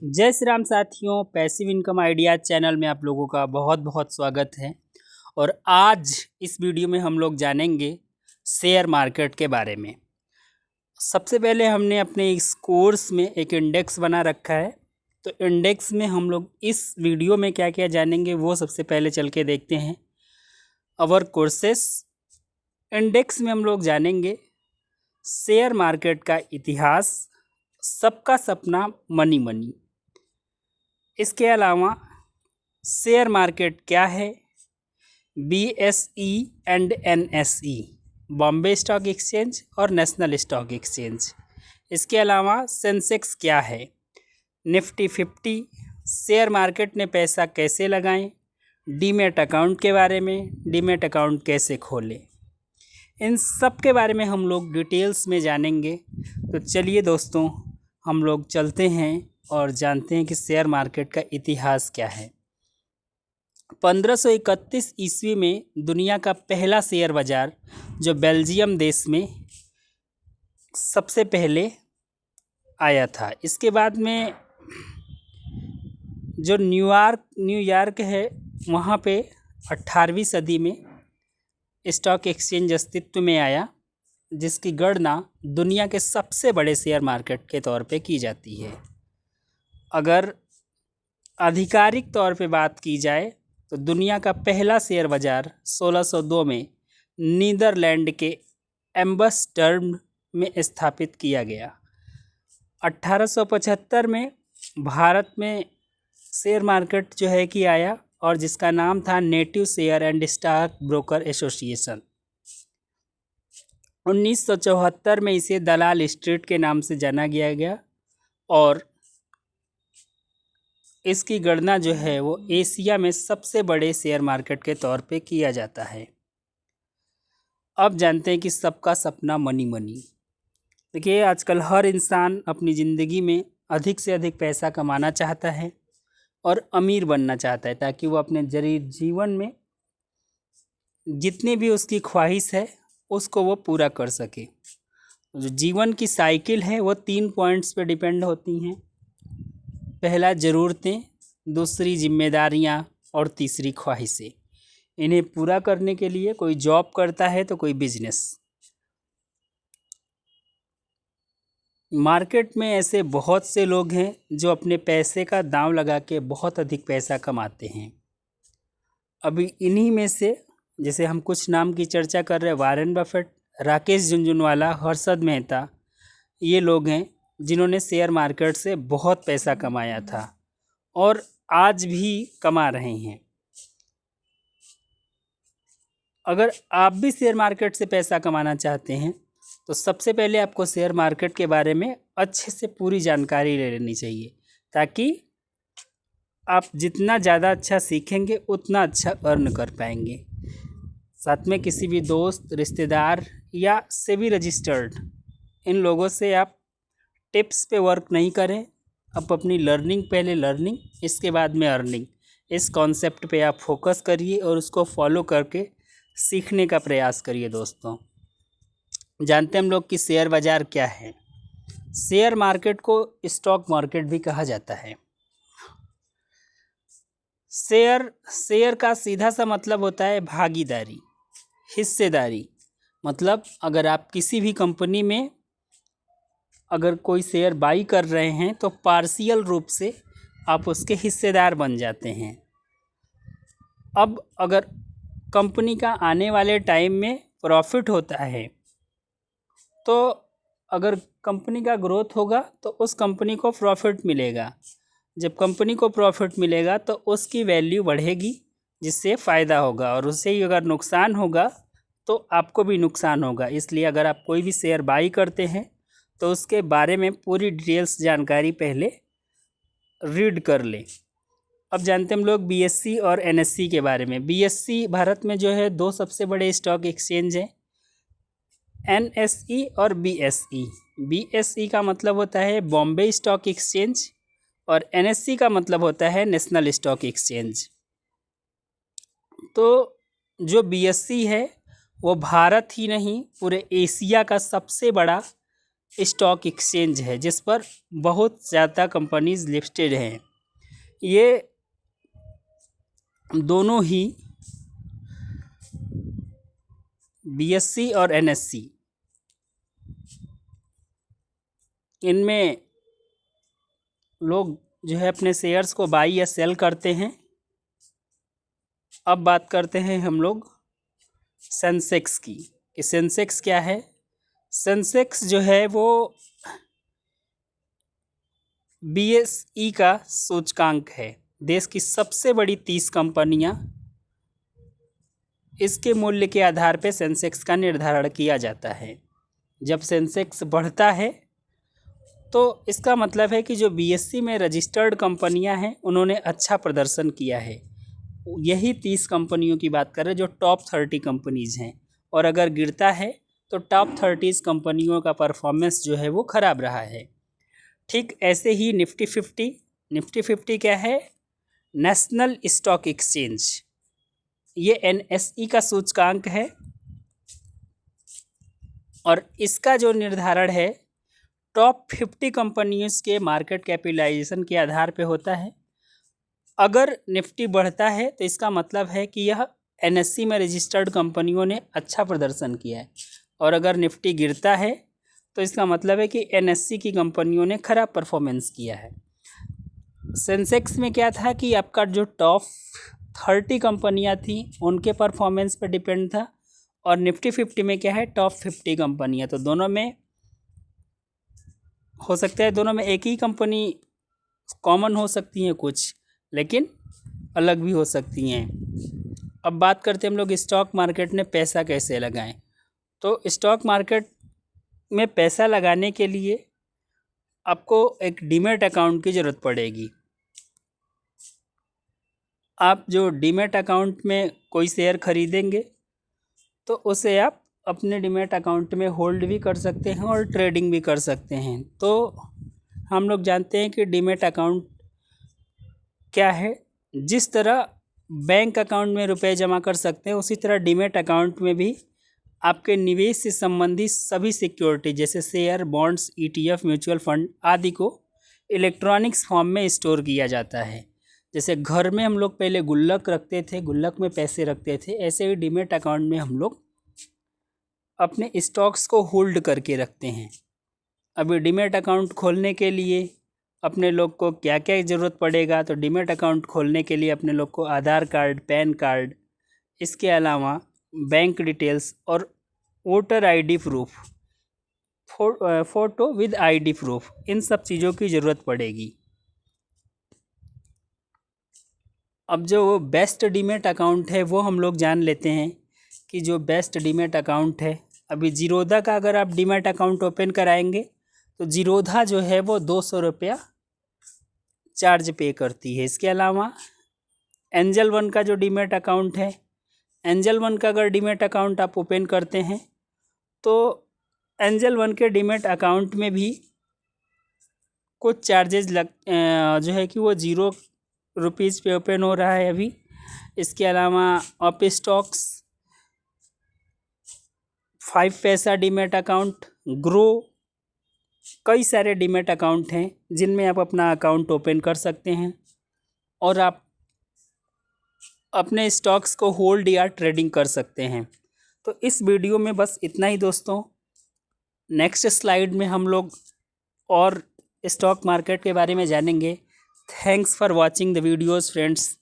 जय श्री राम साथियों, passive income ideas channel में आप लोगों का बहुत बहुत स्वागत है। और आज इस वीडियो में हम लोग जानेंगे शेयर मार्केट के बारे में। सबसे पहले हमने अपने इस कोर्स में एक इंडेक्स बना रखा है, तो इंडेक्स में हम लोग इस वीडियो में क्या क्या जानेंगे वो सबसे पहले चल के देखते हैं। अवर कोर्सेस इंडेक्स में हम लोग जानेंगे शेयर मार्केट का इतिहास, सबका सपना मनी मनी। इसके अलावा शेयर मार्केट क्या है, BSE and NSE Bombay stock exchange और नेशनल स्टॉक एक्सचेंज। इसके अलावा सेंसेक्स क्या है, निफ्टी 50, शेयर मार्केट में पैसा कैसे लगाएं, डीमैट अकाउंट के बारे में, डीमैट अकाउंट कैसे खोलें, इन सब के बारे में हम लोग डिटेल्स में जानेंगे। तो चलिए दोस्तों, हम लोग चलते हैं और जानते हैं कि शेयर मार्केट का इतिहास क्या है। 1531 ईस्वी में दुनिया का पहला शेयर बाज़ार जो बेल्जियम देश में सबसे पहले आया था। इसके बाद में जो न्यूयॉर्क है, वहाँ पे 18वीं सदी में स्टॉक एक्सचेंज अस्तित्व में आया, जिसकी गणना दुनिया के सबसे बड़े शेयर मार्केट के तौर पे की जाती है। अगर आधिकारिक तौर पे बात की जाए तो दुनिया का पहला शेयर बाज़ार 1602 में नीदरलैंड के एम्स्टर्डम में स्थापित किया गया। 1875 में भारत में शेयर मार्केट जो है कि आया, और जिसका नाम था native share and stock broker association. 1974 में इसे दलाल स्ट्रीट के नाम से जाना गया और इसकी गणना जो है वो एशिया में सबसे बड़े शेयर मार्केट के तौर पे किया जाता है। अब जानते हैं कि सबका सपना मनी मनी। देखिए, आजकल हर इंसान अपनी ज़िंदगी में अधिक से अधिक पैसा कमाना चाहता है और अमीर बनना चाहता है, ताकि वो अपने जीवन में जितनी भी उसकी ख्वाहिश है उसको वो पूरा कर सके। जो जीवन की साइकिल है वो 3 पॉइंट्स पे डिपेंड होती हैं। पहला ज़रूरतें, दूसरी जिम्मेदारियां और तीसरी ख्वाहिशें। इन्हें पूरा करने के लिए कोई जॉब करता है तो कोई बिजनेस। मार्केट में ऐसे बहुत से लोग हैं जो अपने पैसे का दांव लगा के बहुत अधिक पैसा कमाते हैं। अभी इन्हीं में से जैसे हम कुछ नाम की चर्चा कर रहे हैं, वारेन बफेट, राकेश झुनझुनवाला, हर्षद मेहता, ये लोग हैं जिन्होंने शेयर मार्केट से बहुत पैसा कमाया था और आज भी कमा रहे हैं। अगर आप भी शेयर मार्केट से पैसा कमाना चाहते हैं तो सबसे पहले आपको शेयर मार्केट के बारे में अच्छे से पूरी जानकारी ले लेनी चाहिए, ताकि आप जितना ज़्यादा अच्छा सीखेंगे उतना अच्छा अर्न कर पाएंगे। साथ में किसी भी दोस्त, रिश्तेदार या सेबी रजिस्टर्ड इन लोगों से आप टिप्स पे वर्क नहीं करें। आप अपनी पहले लर्निंग, इसके बाद में अर्निंग, इस कॉन्सेप्ट पे आप फोकस करिए और उसको फॉलो करके सीखने का प्रयास करिए। दोस्तों, जानते हैं हम लोग कि शेयर बाज़ार क्या है। शेयर मार्केट को स्टॉक मार्केट भी कहा जाता है। शेयर का सीधा सा मतलब होता है भागीदारी, हिस्सेदारी। मतलब अगर आप किसी भी कंपनी में अगर कोई शेयर बाई कर रहे हैं तो पार्शियल रूप से आप उसके हिस्सेदार बन जाते हैं। अब अगर कंपनी का आने वाले टाइम में प्रॉफिट होता है, तो अगर कंपनी का ग्रोथ होगा तो उस कंपनी को प्रॉफिट मिलेगा। जब कंपनी को प्रॉफिट मिलेगा तो उसकी वैल्यू बढ़ेगी, जिससे फ़ायदा होगा, और उससे ही अगर नुकसान होगा तो आपको भी नुकसान होगा। इसलिए अगर आप कोई भी शेयर बाई करते हैं तो उसके बारे में पूरी डिटेल्स जानकारी पहले रीड कर लें। अब जानते हैं हम लोग BSE और NSE के बारे में। BSE भारत में जो है 2 सबसे बड़े स्टॉक एक्सचेंज हैं, NSE और BSE। BSE का मतलब होता है बॉम्बे स्टॉक एक्सचेंज और NSE का मतलब होता है नेशनल स्टॉक एक्सचेंज। तो जो BSE है वो भारत ही नहीं पूरे एशिया का सबसे बड़ा स्टॉक एक्सचेंज है जिस पर बहुत ज़्यादा कंपनीज लिस्टेड हैं। ये दोनों ही बीएसई और एनएसई, इनमें लोग जो है अपने शेयर्स को बाई या सेल करते हैं। अब बात करते हैं हम लोग सेंसेक्स की कि सेंसेक्स क्या है। सेंसेक्स जो है वो बीएसई का सूचकांक है। देश की सबसे बड़ी 30 कंपनियां, इसके मूल्य के आधार पर सेंसेक्स का निर्धारण किया जाता है। जब सेंसेक्स बढ़ता है तो इसका मतलब है कि जो बीएसई में रजिस्टर्ड कंपनियां हैं उन्होंने अच्छा प्रदर्शन किया है। यही 30 कंपनियों की बात कर रहे हैं जो टॉप 30 कंपनीज़ हैं। और अगर गिरता है तो टॉप 30 कंपनियों का परफॉर्मेंस जो है वो ख़राब रहा है। ठीक ऐसे ही निफ्टी 50 क्या है? नेशनल स्टॉक एक्सचेंज, ये एनएसई का सूचकांक है और इसका जो निर्धारण है टॉप 50 कंपनियों के मार्केट कैपिटलाइजेशन के आधार पे होता है। अगर निफ्टी बढ़ता है तो इसका मतलब है कि यह एनएसई में रजिस्टर्ड कंपनियों ने अच्छा प्रदर्शन किया है, और अगर निफ्टी गिरता है तो इसका मतलब है कि एनएसई की कंपनियों ने खराब परफॉर्मेंस किया है। सेंसेक्स में क्या था कि आपका जो टॉप 30 कंपनियां थी उनके परफॉर्मेंस पर डिपेंड था, और निफ्टी 50 में क्या है? टॉप 50 कंपनियां। तो दोनों में हो सकता है दोनों में एक ही कंपनी कॉमन हो सकती हैं कुछ, लेकिन अलग भी हो सकती हैं। अब बात करते हैं हम लोग स्टॉक मार्केट में पैसा कैसे लगाएं। तो स्टॉक मार्केट में पैसा लगाने के लिए आपको एक डीमैट अकाउंट की ज़रूरत पड़ेगी। आप जो डीमैट अकाउंट में कोई शेयर खरीदेंगे तो उसे आप अपने डीमैट अकाउंट में होल्ड भी कर सकते हैं और ट्रेडिंग भी कर सकते हैं। तो हम लोग जानते हैं कि डीमैट अकाउंट क्या है। जिस तरह बैंक अकाउंट में रुपए जमा कर सकते हैं उसी तरह डीमैट अकाउंट में भी आपके निवेश से संबंधित सभी सिक्योरिटी जैसे share, bonds, ETF, mutual fund आदि को इलेक्ट्रॉनिक्स फॉर्म में स्टोर किया जाता है। जैसे घर में हम लोग पहले गुल्लक रखते थे, गुल्लक में पैसे रखते थे, ऐसे ही डीमैट अकाउंट में हम लोग अपने स्टॉक्स को होल्ड करके रखते हैं। अभी डीमैट अकाउंट खोलने के लिए अपने लोग को क्या क्या ज़रूरत पड़ेगा? तो डीमैट अकाउंट खोलने के लिए अपने लोग को आधार कार्ड, पैन कार्ड, इसके अलावा बैंक डिटेल्स और voter ID proof, photo with ID proof, इन सब चीज़ों की ज़रूरत पड़ेगी। अब जो बेस्ट डीमैट अकाउंट है वो हम लोग जान लेते हैं कि जो बेस्ट डीमैट अकाउंट है, अभी जीरोधा का अगर आप डीमैट अकाउंट ओपन कराएंगे तो जीरोधा जो है वो 200 रुपया चार्ज पे करती है। इसके अलावा एंजल वन का जो डीमैट अकाउंट है, एंजल वन का अगर डीमैट अकाउंट आप ओपन करते हैं तो एंजल वन के डीमैट अकाउंट में भी कुछ चार्जेस जो है कि वो 0 रुपीज़ पे ओपन हो रहा है अभी। इसके अलावा अप स्टॉक्स, 5 पैसा डीमैट अकाउंट, ग्रो, कई सारे डीमैट अकाउंट हैं जिनमें आप अपना अकाउंट ओपन कर सकते हैं और आप अपने स्टॉक्स को होल्ड या ट्रेडिंग कर सकते हैं। तो इस वीडियो में बस इतना ही दोस्तों। नेक्स्ट स्लाइड में हम लोग और स्टॉक मार्केट के बारे में जानेंगे। Thanks for watching the videos friends.